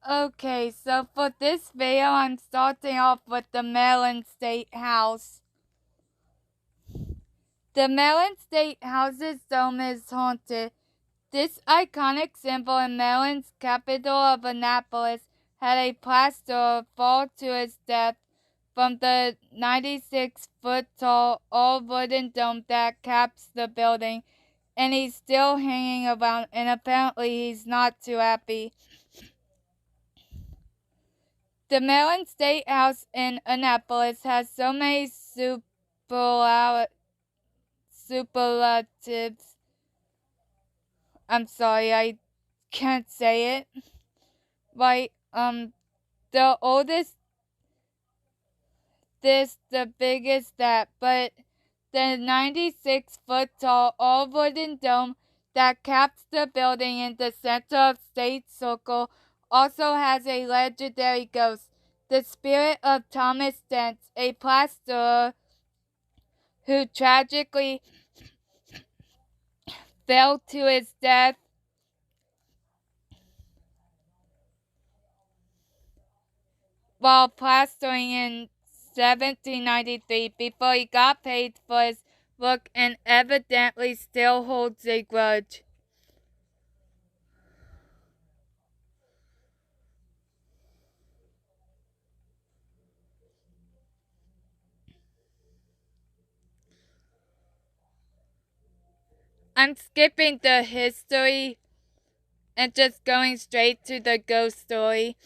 Okay, so for this video, I'm starting off with the Maryland State House. The Maryland State House's dome is haunted. This iconic symbol in Maryland's capital of Annapolis had a plaster fall to its death from the 96-foot-tall all-wooden dome that caps the building, and he's still hanging around, and apparently he's not too happy. The Maryland State House in Annapolis has so many superlatives. I'm sorry, I can't say it. Like, the oldest, this, the biggest, that, but the 96-foot tall all wooden dome that caps the building in the center of State Circle also has a legendary ghost, the spirit of Thomas Dent, a plasterer who tragically fell to his death while plastering in 1793 before he got paid for his work and evidently still holds a grudge. I'm skipping the history and just going straight to the ghost story.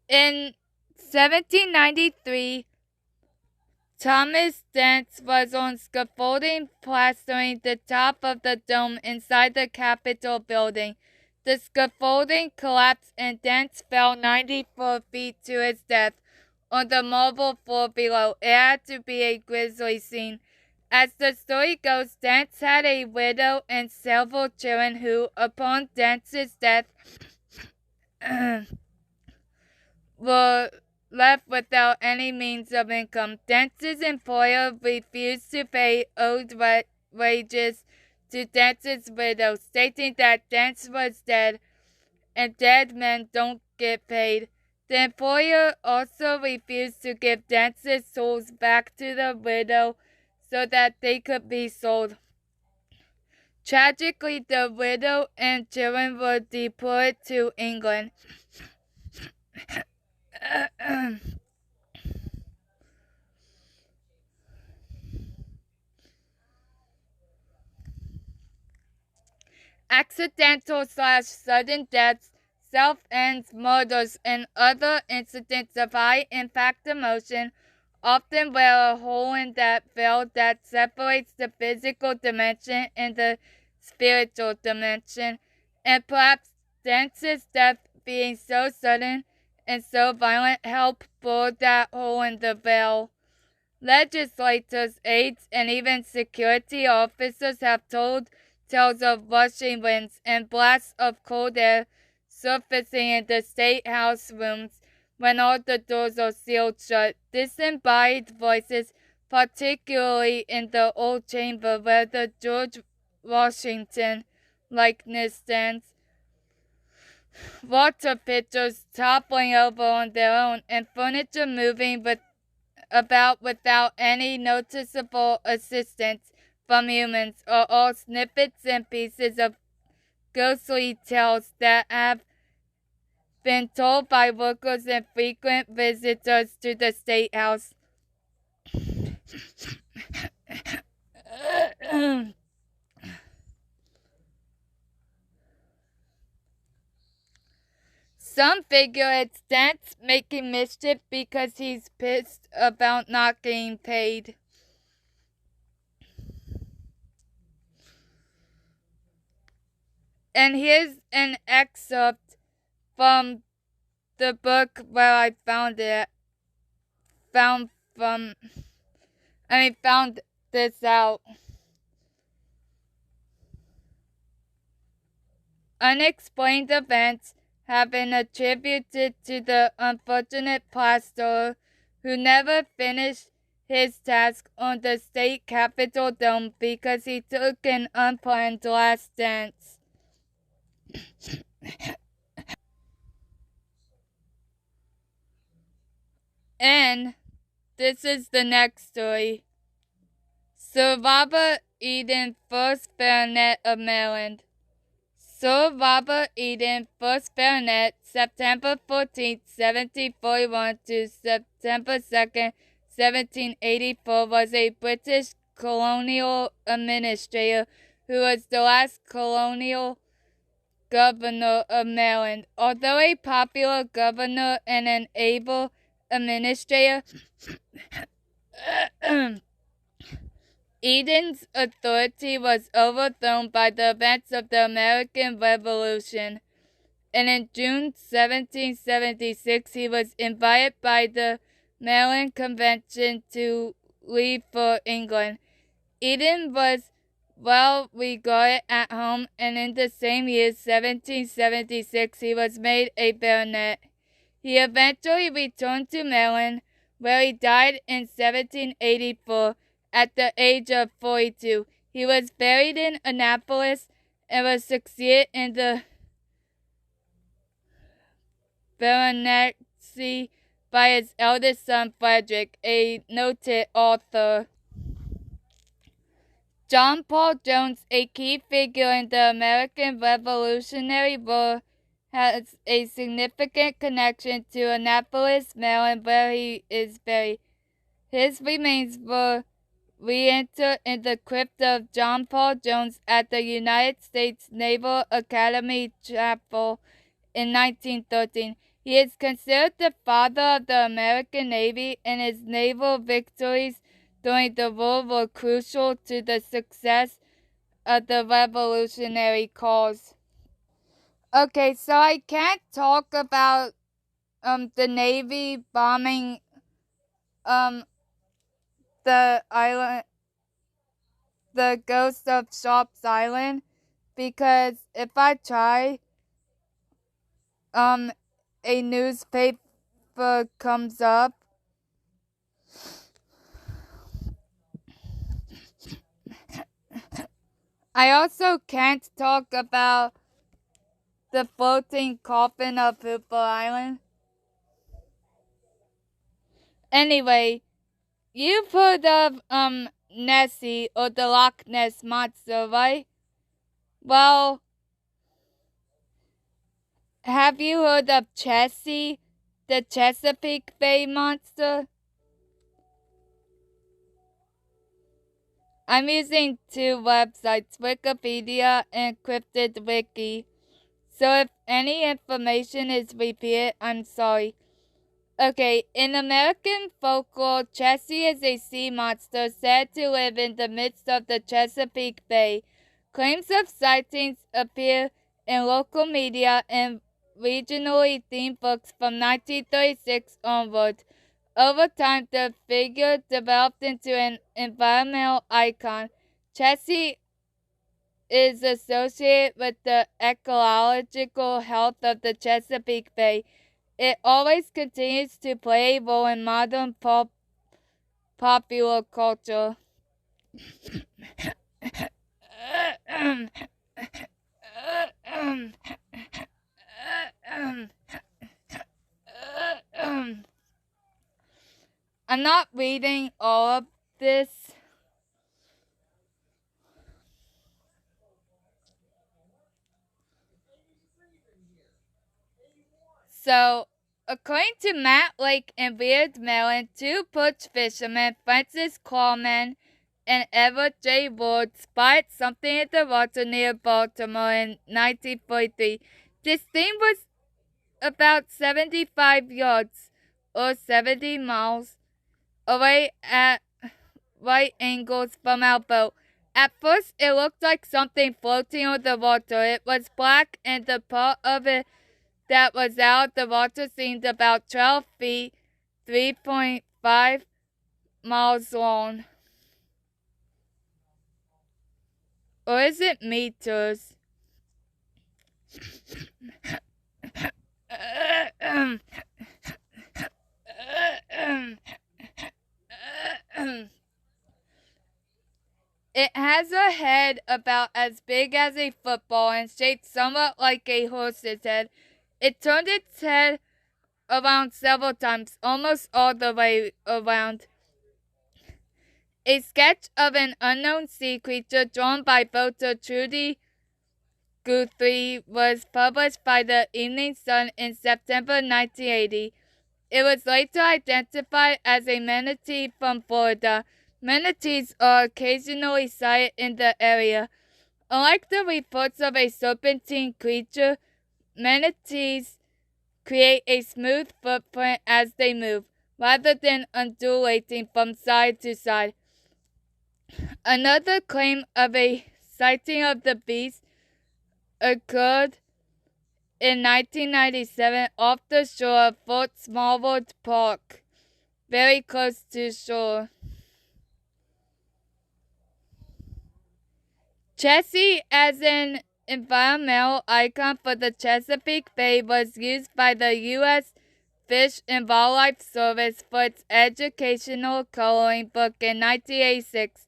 In 1793, Thomas Dent was on scaffolding plastering the top of the dome inside the Capitol building. The scaffolding collapsed and Dent fell 94 feet to his death on the marble floor below. It had to be a grisly scene. As the story goes, Dent had a widow and several children who, upon Dent's death, were left without any means of income. Dent's employer refused to pay owed wages to Dent's widow, stating that Dent was dead and dead men don't get paid. The employer also refused to give Dent's tools back to the widow so that they could be sold. Tragically, the widow and children were deported to England. Accidental/sudden deaths, self-ends, murders, and other incidents of high-impact emotion often wear a hole in that veil that separates the physical dimension and the spiritual dimension, and perhaps Dent's death being so sudden and so violent helped blur that hole in the veil. Legislators, aides, and even security officers have told tales of rushing winds and blasts of cold air surfacing in the State House rooms when all the doors are sealed shut. Disembodied voices, particularly in the old chamber where the George Washington likeness stands. Water pitchers toppling over on their own and furniture moving about without any noticeable assistance from humans are all snippets and pieces of ghostly tales that have been told by workers and frequent visitors to the State House. Some figure it's Dent making mischief because he's pissed about not getting paid. And here's an excerpt from the book where I found this out. Unexplained events have been attributed to the unfortunate plasterer who never finished his task on the state capitol dome because he took an unplanned last dance. And this is the next story. Sir Robert Eden, 1st Baronet of Maryland. Sir Robert Eden, 1st Baronet, September 14, 1741 to September 2nd, 1784, was a British colonial administrator who was the last colonial governor of Maryland. Although a popular governor and an able administrator, Eden's authority was overthrown by the events of the American Revolution, and in June 1776 he was invited by the Maryland Convention to leave for England. Eden was well regarded at home, and in the same year, 1776, he was made a baronet. He eventually returned to Maryland, where he died in 1784 at the age of 42. He was buried in Annapolis and was succeeded in the baronetcy by his eldest son Frederick, a noted author. John Paul Jones, a key figure in the American Revolutionary War, has a significant connection to Annapolis, Maryland, where he is buried. His remains were reinterred in the crypt of John Paul Jones at the United States Naval Academy Chapel in 1913. He is considered the father of the American Navy, and his naval victories during the war were crucial to the success of the revolutionary cause. Okay, so I can't talk about the Navy bombing the island, the ghost of Sharp's Island, because if I try, a newspaper comes up. I also can't talk about the floating coffin of Hooper Island. Anyway, you've heard of Nessie or the Loch Ness Monster, right? Well, have you heard of Chessie, the Chesapeake Bay Monster? I'm using two websites, Wikipedia and Cryptid Wiki. So if any information is repeated, I'm sorry. Okay, in American folklore, Chessie is a sea monster said to live in the midst of the Chesapeake Bay. Claims of sightings appear in local media and regionally themed books from 1936 onward. Over time, the figure developed into an environmental icon. Chessie is associated with the ecological health of the Chesapeake Bay. It always continues to play a role in modern popular culture. I'm not reading all of this. So, according to Matt Lake in Weird, Maryland, two perch fishermen, Francis Clawman and Edward J. Ward, spotted something in the water near Baltimore in 1943. This thing was about 75 yards or 70 miles away at right angles from our boat. At first, it looked like something floating on the water. It was black, and the part of it that was out of the water seemed about 12 feet, 3.5 miles long. Or is it meters? It has a head about as big as a football and shaped somewhat like a horse's head. It turned its head around several times, almost all the way around. A sketch of an unknown sea creature drawn by photo Trudy Guthrie was published by the Evening Sun in September 1980. It was later identified as a manatee from Florida. Manatees are occasionally sighted in the area. Unlike the reports of a serpentine creature, manatees create a smooth footprint as they move, rather than undulating from side to side. Another claim of a sighting of the beast occurred in 1997 off the shore of Fort Smallwood Park, very close to shore. Chessie as an environmental icon for the Chesapeake Bay was used by the U.S. Fish and Wildlife Service for its educational coloring book in 1986,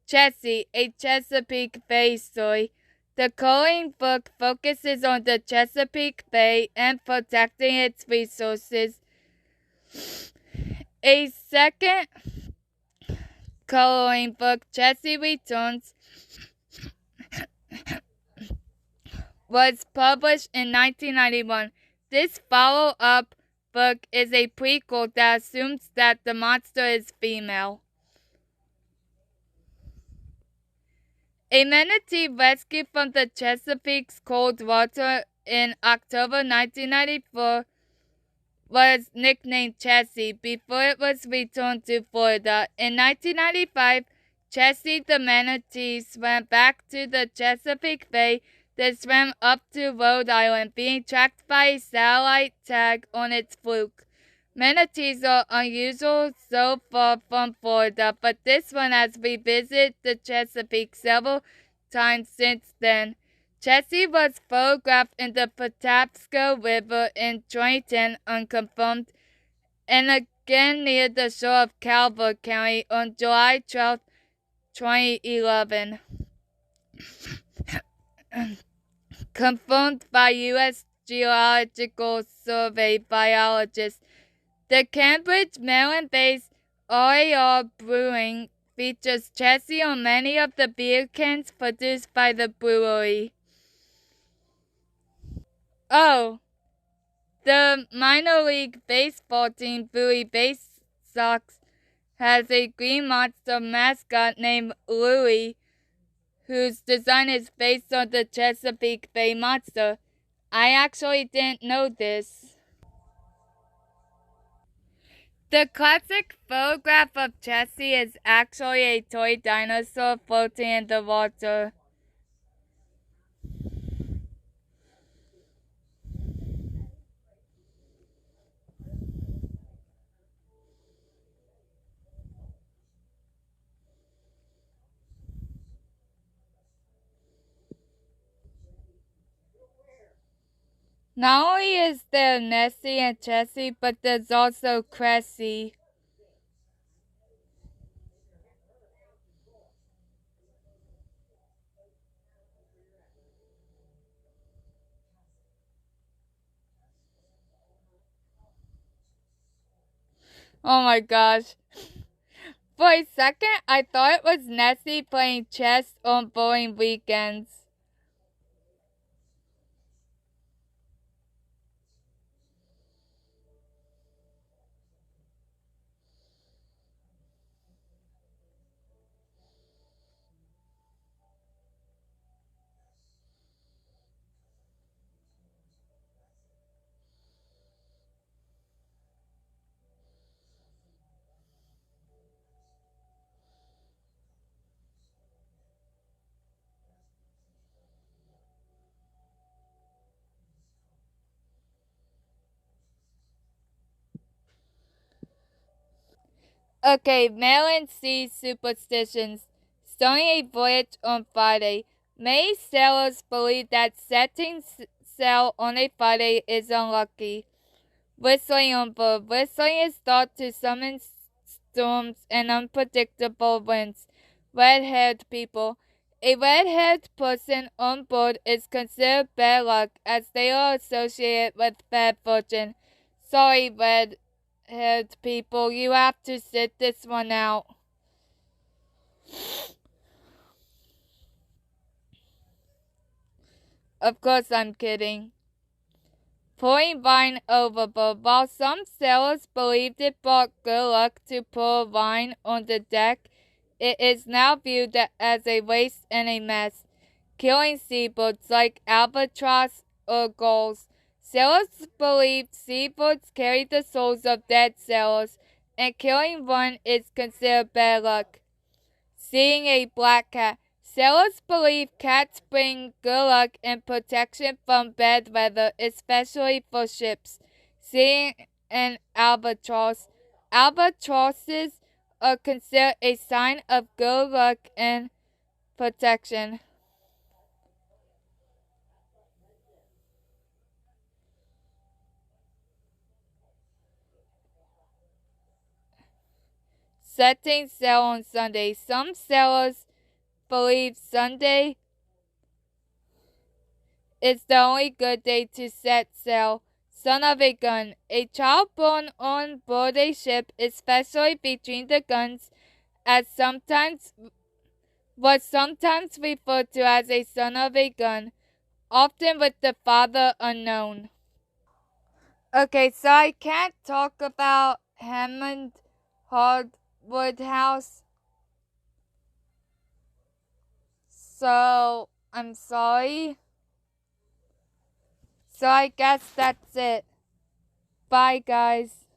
Chessie, a Chesapeake Bay story. The coloring book focuses on the Chesapeake Bay and protecting its resources. A second coloring book, Chessie Returns, was published in 1991. This follow-up book is a prequel that assumes that the monster is female. A manatee rescued from the Chesapeake's cold water in October 1994 was nicknamed Chessie before it was returned to Florida. In 1995, Chessie the manatee swam back to the Chesapeake Bay, then swam up to Rhode Island, being tracked by a satellite tag on its fluke. Manatees are unusual so far from Florida, but this one has revisited the Chesapeake several times since then. Chessie was photographed in the Patapsco River in 2010 unconfirmed, and again near the shore of Calvert County on July 12, 2011. Confirmed by U.S. Geological Survey biologists. The Cambridge, Maryland-based RAR Brewing features Chessie on many of the beer cans produced by the brewery. Oh, the minor league baseball team Bowie Bay Sox has a green monster mascot named Louie, whose design is based on the Chesapeake Bay monster. I actually didn't know this. The classic photograph of Chessie is actually a toy dinosaur floating in the water. Not only is there Nessie and Chessie, but there's also Cressy. Oh my gosh. For a second, I thought it was Nessie playing chess on bowling weekends. Okay, Maryland Sea superstitions. Starting a voyage on Friday. Many sailors believe that setting sail on a Friday is unlucky. Whistling on board. Whistling is thought to summon storms and unpredictable winds. red-haired people. A red-haired person on board is considered bad luck as they are associated with bad fortune. Sorry, red-haired people, you have to sit this one out. Of course I'm kidding. Pouring wine overboard. While some sailors believed it brought good luck to pour wine on the deck, it is now viewed as a waste and a mess, killing seabirds like albatross or gulls. Sailors believed seabirds carry the souls of dead sailors, and killing one is considered bad luck. Seeing a black cat. Sailors believe cats bring good luck and protection from bad weather, especially for ships. Seeing an albatross. Albatrosses are considered a sign of good luck and protection. Setting sail on Sunday. Some sailors believe Sunday is the only good day to set sail. Son of a gun. A child born on board a ship, especially between the guns, was sometimes referred to as a son of a gun, often with the father unknown. Okay, so I can't talk about Hammond Hardwood House, so I'm sorry. So I guess that's it. Bye, guys.